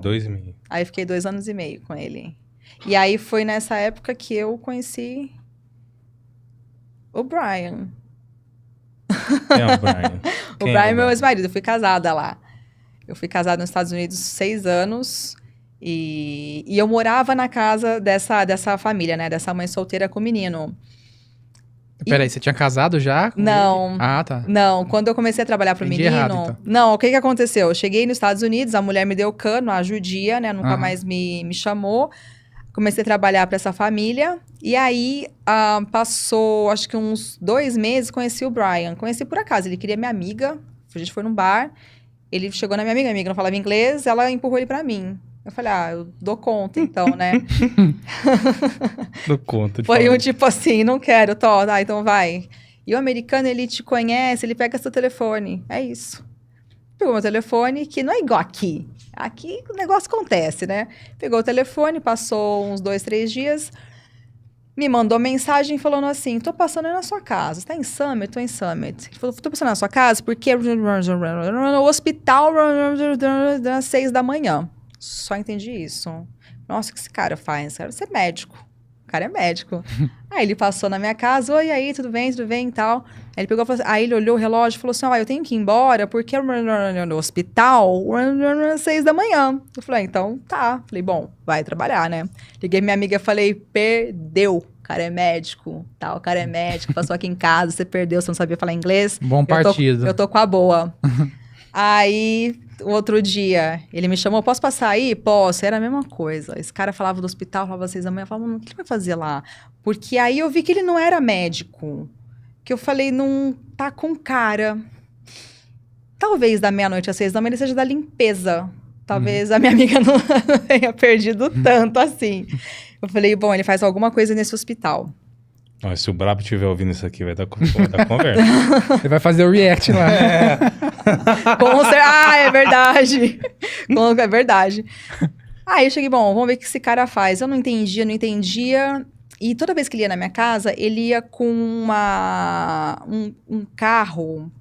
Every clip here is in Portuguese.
2,5. Aí fiquei 2 anos e meio com ele. E aí foi nessa época que eu conheci o Brian. Quem é o Brian? O Quem Brian é é meu ex-marido, eu fui casada lá. Eu fui casada nos Estados Unidos 6 anos e eu morava na casa dessa família, né? Dessa mãe solteira com o menino. Peraí, você tinha casado já com ele? Não. Ah, tá. Não, quando eu comecei a trabalhar pro Entendi menino... errado, então. Não, o que aconteceu? Eu cheguei nos Estados Unidos, a mulher me deu cano, a judia, né? Nunca Aham. mais me chamou. Comecei a trabalhar para essa família. E aí, passou, acho que uns 2 meses, conheci o Brian. Conheci por acaso, ele queria minha amiga. A gente foi num bar. Ele chegou na minha amiga não falava inglês, ela empurrou ele pra mim. Eu falei, eu dou conta então, né? Do conto de Foi falar. um tipo assim, não quero, então vai. E o americano, ele te conhece, ele pega seu telefone. É isso. Pegou meu telefone, que não é igual aqui. Aqui o negócio acontece, né? Pegou o telefone, passou uns 2, 3 dias, me mandou mensagem falando assim, tô passando aí na sua casa. Você tá em Summit? Tô em Summit. Ele falou, tô passando na sua casa porque o hospital às 6 da manhã. Só entendi isso. Nossa, o que esse cara faz? Quero ser médico. O cara é médico. Aí ele passou na minha casa, oi, aí, tudo bem e tal. Aí ele pegou, aí ele olhou o relógio e falou assim, eu tenho que ir embora porque no hospital, 6 da manhã. Eu falei, então tá. Falei, bom, vai trabalhar, né? Liguei minha amiga e falei, perdeu. O cara é médico, tá? O cara é médico, passou aqui em casa, você perdeu, você não sabia falar inglês. Bom partido. Eu tô com a boa. Aí, o outro dia, ele me chamou, posso passar aí? Posso. Era a mesma coisa. Esse cara falava do hospital, falava às 6 da manhã, eu falava, o que ele vai fazer lá? Porque aí eu vi que ele não era médico. Que eu falei, não tá com cara. Talvez da meia-noite às 6 da manhã ele seja da limpeza. Talvez a minha amiga não tenha perdido tanto assim. Eu falei, bom, ele faz alguma coisa nesse hospital. Ó, se o Brabo estiver ouvindo isso aqui, vai dar conversa. Ele vai fazer o react lá. É verdade. É verdade. Aí eu cheguei, bom, vamos ver o que esse cara faz. Eu não entendia. E toda vez que ele ia na minha casa, ele ia com um carro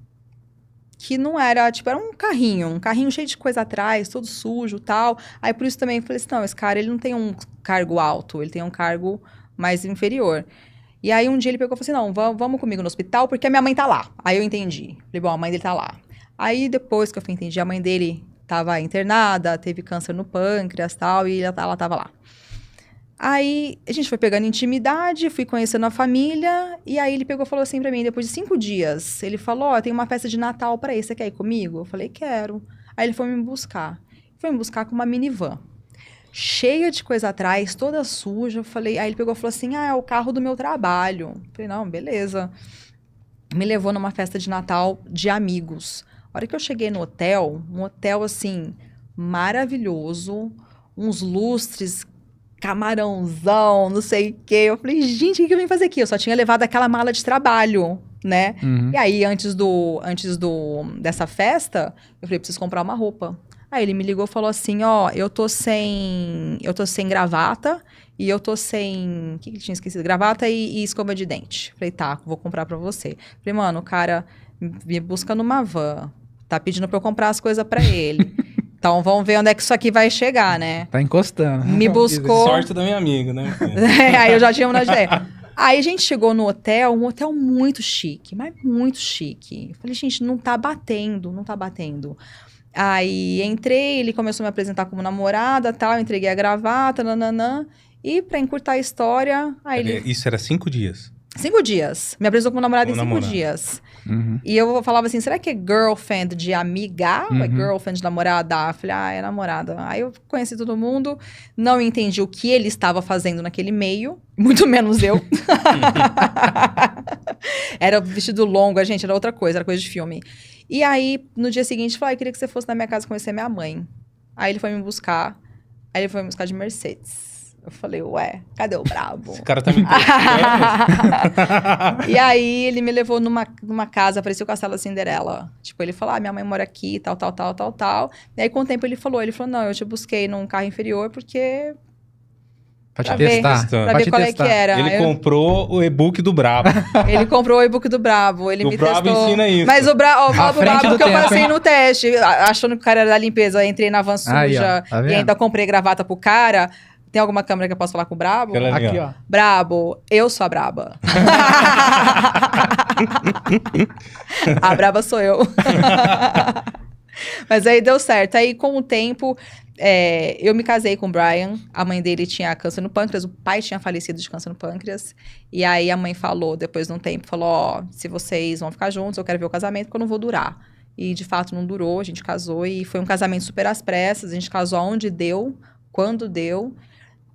que não era, tipo, era um carrinho cheio de coisa atrás, todo sujo e tal. Aí por isso também eu falei assim, não, esse cara, ele não tem um cargo alto, ele tem um cargo mais inferior. E aí um dia ele pegou e falou assim, não, vamos comigo no hospital, porque a minha mãe tá lá. Aí eu entendi. Falei, bom, a mãe dele tá lá. Aí depois que eu entendi, a mãe dele tava internada, teve câncer no pâncreas e tal, e ela tava lá. Aí a gente foi pegando intimidade, fui conhecendo a família, e aí ele pegou e falou assim pra mim, depois de 5 dias, ele falou, tem uma festa de Natal pra ir, você quer ir comigo? Eu falei, quero. Aí ele foi me buscar. Foi me buscar com uma minivan. Cheia de coisa atrás, toda suja. Eu falei, aí ele pegou e falou assim, é o carro do meu trabalho. Eu falei, não, beleza. Me levou numa festa de Natal de amigos. A hora que eu cheguei no hotel, um hotel, assim, maravilhoso, uns lustres, camarãozão, não sei o quê. Eu falei, gente, o que eu vim fazer aqui? Eu só tinha levado aquela mala de trabalho, né? Uhum. E aí, antes dessa festa, eu falei, preciso comprar uma roupa. Aí ele me ligou e falou assim, eu tô sem gravata e eu tô sem... O que ele tinha esquecido? Gravata e escova de dente. Falei, tá, vou comprar pra você. Falei, mano, o cara me busca numa van, tá pedindo pra eu comprar as coisas pra ele. Então, vamos ver onde é que isso aqui vai chegar, né? Tá encostando. Me buscou... Sorte da minha amiga, né? Aí eu já tinha uma ideia. Aí a gente chegou no hotel, um hotel muito chique, mas muito chique. Eu falei, gente, não tá batendo. Aí entrei, ele começou a me apresentar como namorada, tal, eu entreguei a gravata, nananã. E pra encurtar a história, aí ele... Isso era 5 dias. 5 dias. Me apresentou como namorada em 5 dias. Uhum. E eu falava assim, será que é girlfriend de amiga ou é Uhum. girlfriend de namorada? Eu falei, é namorada. Aí eu conheci todo mundo, não entendi o que ele estava fazendo naquele meio, muito menos eu. Era vestido longo, gente, era outra coisa, era coisa de filme. E aí, no dia seguinte, falou, queria que você fosse na minha casa conhecer minha mãe. Aí ele foi me buscar, de Mercedes. Eu falei, ué, cadê o brabo? Esse cara tá me emprestando. E aí, ele me levou numa casa, parecia o Castelo da Cinderela. Tipo, ele falou, minha mãe mora aqui, tal. E aí, com o tempo, ele falou, não, eu te busquei num carro inferior porque... Pra te Pra ver. testar. Pra Pra Pra ver te qual é testar. que era. Ele Aí eu- comprou o e-book do Brabo. Ele comprou o e-book do Brabo, ele O me Brabo testou. ensina isso. Mas o Brabo, fala À pro frente Brabo do que eu tempo, passei hein? no teste, achando que o cara era da limpeza. Eu entrei na van Aí, ó, suja tá e vendo? ainda comprei gravata pro cara. Tem alguma câmera que eu posso falar com o Brabo? Aquela ali, Aqui, ó. ó. Brabo, eu sou a Braba. A Braba sou eu. Mas aí deu certo. Aí, com o tempo, eu me casei com o Brian. A mãe dele tinha câncer no pâncreas. O pai tinha falecido de câncer no pâncreas. E aí, a mãe falou, depois de um tempo, falou, ó, se vocês vão ficar juntos, eu quero ver o casamento, porque eu não vou durar. E, de fato, não durou. A gente casou e foi um casamento super às pressas. A gente casou aonde deu, quando deu.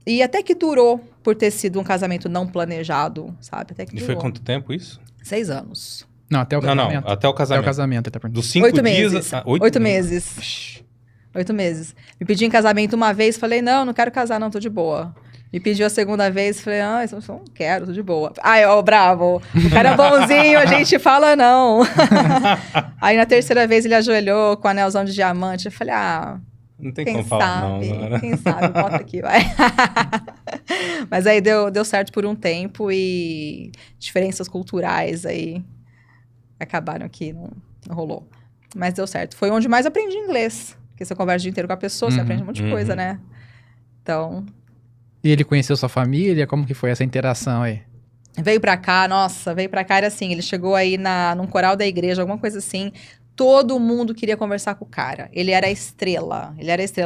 E até que durou, por ter sido um casamento não planejado, sabe? Até que E durou. foi quanto tempo isso? 6 anos. Não, até o Não, casamento. não, até o Até o casamento. casamento, ele tá perguntando. Dos 5 8 dias... meses. a- 8 meses. 8 meses. Me pediu em casamento uma vez, falei, não quero casar, não, tô de boa. Me pediu a segunda vez, falei, eu não quero, tô de boa. Ai, ó, bravo. O cara é bonzinho, a gente fala não. Aí na terceira vez ele ajoelhou com o anelzão de diamante. Eu falei, Não tem quem como falar não. sabe? Agora. Quem sabe? Bota aqui, vai. Mas aí deu certo por um tempo e diferenças culturais aí acabaram que não rolou. Mas deu certo. Foi onde mais aprendi inglês. Porque você conversa o dia inteiro com a pessoa, você Uhum, aprende um monte de coisa, né? Então, E ele conheceu sua família? Como que foi essa interação aí? veio pra cá, era assim, ele chegou aí num coral da igreja, alguma coisa assim, todo mundo queria conversar com o cara, ele era a estrela,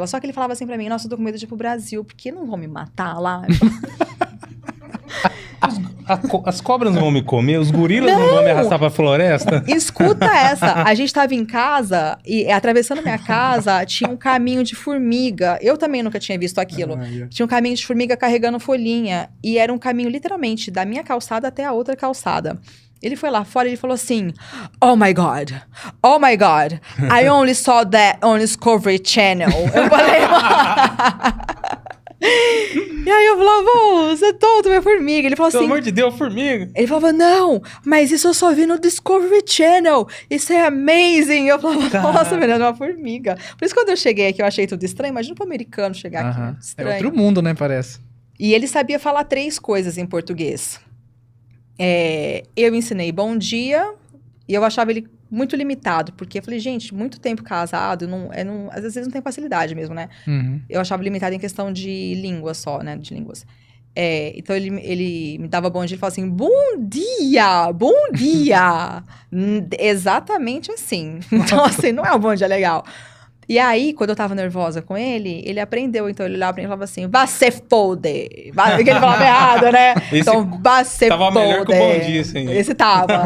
só que ele falava assim pra mim, nossa, eu tô com medo de ir pro Brasil, porque não vão me matar lá? As cobras não vão me comer? Os gorilas não vão me arrastar pra floresta? Escuta essa, a gente tava em casa, e atravessando minha casa, tinha um caminho de formiga, eu também nunca tinha visto aquilo, tinha um caminho de formiga carregando folhinha, e era um caminho literalmente da minha calçada até a outra calçada. Ele foi lá fora e ele falou assim, oh my God, I only saw that on Discovery Channel. Eu falei, e aí eu falava, você é tonto, minha formiga. Ele falou Pelo assim, amor de Deus, formiga. ele falava, não, mas isso eu só vi no Discovery Channel, isso é amazing. Eu falava, nossa, menina, é uma formiga. Por isso quando eu cheguei aqui eu achei tudo estranho, imagina pro americano chegar aqui, Aham. muito É estranho. outro mundo, né, parece. E ele sabia falar 3 coisas em português. Eu ensinei bom dia e eu achava ele muito limitado, porque eu falei, gente, muito tempo casado, às vezes não tem facilidade mesmo, né? Uhum. Eu achava limitado em questão de língua só, né? De línguas. Então ele me dava bom dia e falava assim, bom dia! Exatamente assim. Então, assim, não é um bom dia legal. E aí, quando eu tava nervosa com ele aprendeu. Então, ele olhava pra mim e falava assim, vá se fode. Porque ele falava errado, né? Esse Então, vá se tava fode. melhor que o bom dia, assim. Esse tava.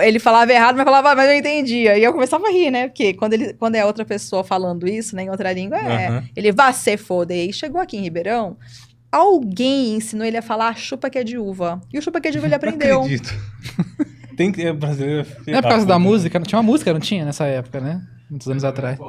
ele falava errado, mas eu entendia. E eu começava a rir, né? Porque quando é outra pessoa falando isso, né? Em outra língua, Aham. ele vá se fode. E chegou aqui em Ribeirão, alguém ensinou ele a falar chupa que é de uva. E o chupa que é de uva ele Não aprendeu. acredito. Tem que... brasileiro... Não é por causa da música? Tinha uma música, não tinha, nessa época, né? Muitos anos atrás.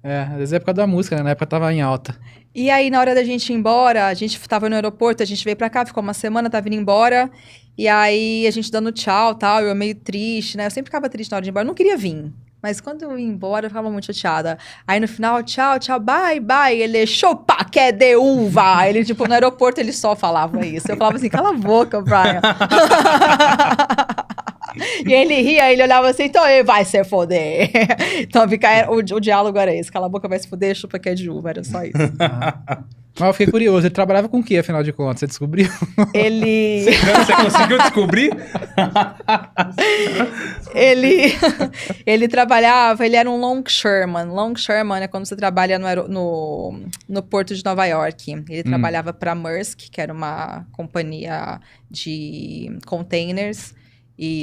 Às vezes é por causa da música, né? Na época tava em alta. E aí, na hora da gente ir embora, a gente tava no aeroporto, a gente veio pra cá, ficou uma semana, tava indo embora. E aí, a gente dando tchau e tal, eu meio triste, né? Eu sempre ficava triste na hora de ir embora, eu não queria vir. Mas quando eu ia embora, eu ficava muito chateada. Aí, no final, tchau, bye, bye. Ele, chupa que é de uva. Ele, tipo, no aeroporto, ele só falava isso. Eu falava assim, cala a boca, Brian. E ele ria, ele olhava assim, então ele vai se foder. Então o diálogo era esse, cala a boca, vai se foder, chupa que é de uva, era só isso. Mas eu fiquei curioso, ele trabalhava com o que, afinal de contas? Você descobriu? Você conseguiu descobrir? Ele trabalhava, ele era um longshoreman. Longshoreman é quando você trabalha no porto de Nova York. Ele trabalhava para Maersk, que era uma companhia de containers,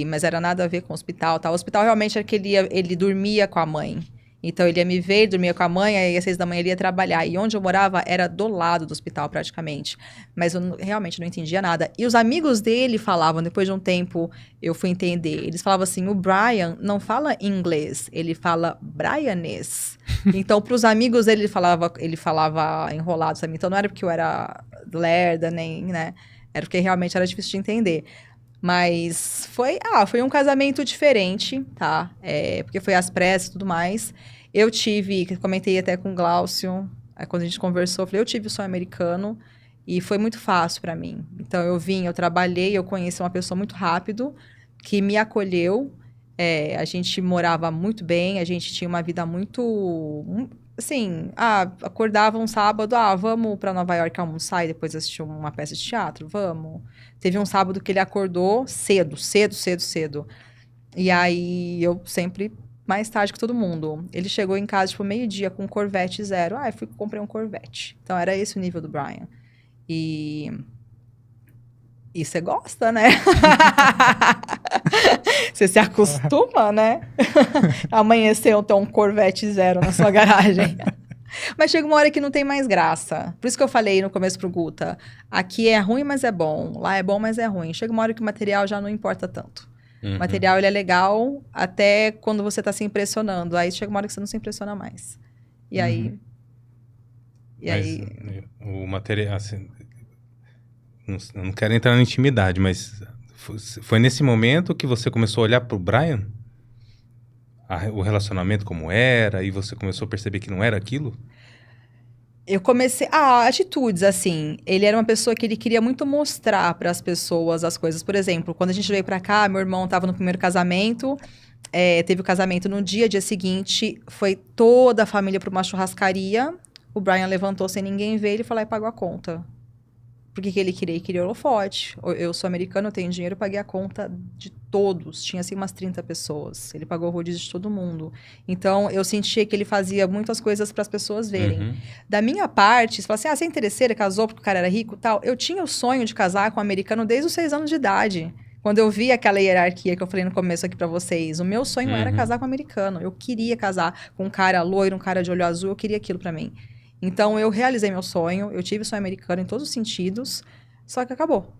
mas era nada a ver com o hospital, tá? O hospital realmente era que ele dormia com a mãe. Então, ele ia me ver, dormia com a mãe, aí às 6 da manhã ele ia trabalhar. E onde eu morava era do lado do hospital, praticamente. Mas eu realmente não entendia nada. E os amigos dele falavam, depois de um tempo, eu fui entender. Eles falavam assim, o Brian não fala inglês, ele fala brianês. Então, para os amigos dele, ele falava enrolado, sabe? Então, não era porque eu era lerda, nem, né? Era porque realmente era difícil de entender. Mas foi um casamento diferente, tá? Porque foi às pressas e tudo mais. Comentei até com o Glaucio, quando a gente conversou, eu falei, eu tive o sonho americano. E foi muito fácil pra mim. Então, eu trabalhei, eu conheci uma pessoa muito rápido, que me acolheu. A gente morava muito bem, a gente tinha uma vida muito... Assim, acordava um sábado, vamos pra Nova York almoçar e depois assistir uma peça de teatro? Vamos. Teve um sábado que ele acordou cedo. E aí, eu sempre mais tarde que todo mundo. Ele chegou em casa, tipo, meio-dia com um Corvette 0. Eu fui e comprei um Corvette. Então, era esse o nível do Brian. E você gosta, né? Você se acostuma, né? Amanheceu, tem um Corvette 0 na sua garagem. Mas chega uma hora que não tem mais graça. Por isso que eu falei no começo pro Guta. Aqui é ruim, mas é bom. Lá é bom, mas é ruim. Chega uma hora que o material já não importa tanto. O material, ele é legal até quando você tá se impressionando. Aí chega uma hora que você não se impressiona mais. E aí... O material... Assim, eu não quero entrar na intimidade, mas foi nesse momento que você começou a olhar pro Brian? O relacionamento como era, e você começou a perceber que não era aquilo? Eu comecei... atitudes, assim. Ele era uma pessoa que ele queria muito mostrar para as pessoas as coisas. Por exemplo, quando a gente veio para cá, meu irmão estava no primeiro casamento, teve o casamento no dia seguinte, foi toda a família para uma churrascaria. O Brian levantou sem ninguém ver, ele foi lá e pagou a conta. Por que ele queria? Ele queria holofote. Eu sou americana, eu tenho dinheiro, eu paguei a conta de todos. Tinha, assim, umas 30 pessoas. Ele pagou o rodízio de todo mundo. Então, eu sentia que ele fazia muitas coisas para as pessoas verem. Da minha parte, você fala assim, você é interesseira, casou porque o cara era rico e tal. Eu tinha o sonho de casar com um americano desde os 6 anos de idade. Quando eu vi aquela hierarquia que eu falei no começo aqui para vocês, o meu sonho era casar com um americano. Eu queria casar com um cara loiro, um cara de olho azul, eu queria aquilo para mim. Então, eu realizei meu sonho, eu tive sonho americano em todos os sentidos, só que acabou.